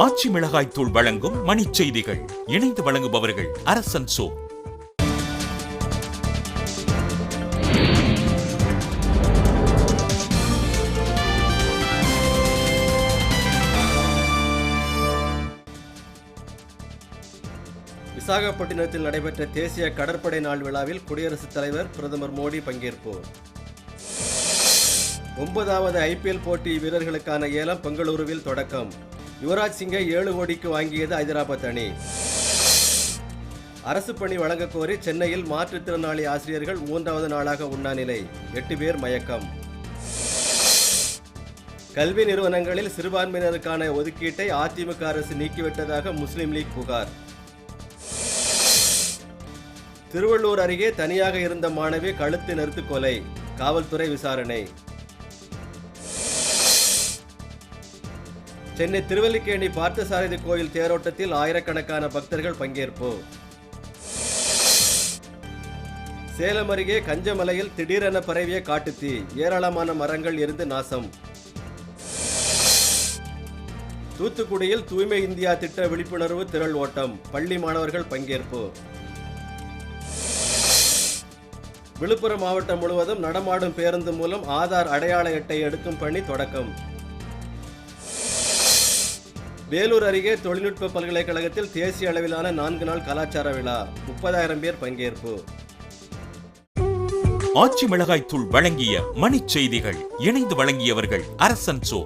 ஆச்சி மிளகாய் தூள் வழங்கும் மணிச் செய்திகள். இணைந்து வழங்குபவர்கள் அரசன் சோ. விசாகப்பட்டினத்தில் நடைபெற்ற தேசிய கடற்படை நாள் விழாவில் குடியரசுத் தலைவர் பிரதமர் மோடி பங்கேற்பு. 9வது IPL போட்டி வீரர்களுக்கான ஏலம் பெங்களூருவில் தொடக்கம். யுவராஜ் சிங்கை 7 கோடிக்கு வாங்கியது ஐதராபாத் அணி. அரசு பணி வழங்கக் கோரி சென்னையில் மாற்றுத்திறனாளி ஆசிரியர்கள் 3வது நாளாக உண்ணாநிலை. 8 பேர் மயக்கம். கல்வி நிறுவனங்களில் சிறுபான்மையினருக்கான ஒதுக்கீட்டை அதிமுக அரசு நீக்கிவிட்டதாக முஸ்லிம் லீக் புகார். திருவள்ளூர் அருகே தனியாக இருந்த மாணவி கழுத்து நெரித்து கொலை. காவல்துறை விசாரணை. சென்னை திருவல்லிக்கேணி பார்த்தசாரதி கோயில் தேரோட்டத்தில் ஆயிரக்கணக்கான பக்தர்கள் பங்கேற்பு. சேலம் அருகே கஞ்சமலையில் திடீரென பரவிய காட்டுத்தீ. ஏராளமான மரங்கள் எரிந்து நாசம். தூத்துக்குடியில் தூய்மை இந்தியா திட்ட விழிப்புணர்வு திரள் ஓட்டம். பள்ளி மாணவர்கள் பங்கேற்பு. விழுப்புரம் மாவட்டம் முழுவதும் நடமாடும் பேருந்து மூலம் ஆதார் அடையாள அட்டை எடுக்கும் பணி தொடக்கம். வேலூர் அருகே தொழில்நுட்ப பல்கலைக்கழகத்தில் தேசிய அளவிலான 4 நாள் கலாச்சார விழா. 30,000 பேர் பங்கேற்பு. ஆச்சி மிளகாய் தூள் வழங்கிய மணிச் செய்திகள். இணைந்து வழங்கியவர்கள் அரசன் சோ.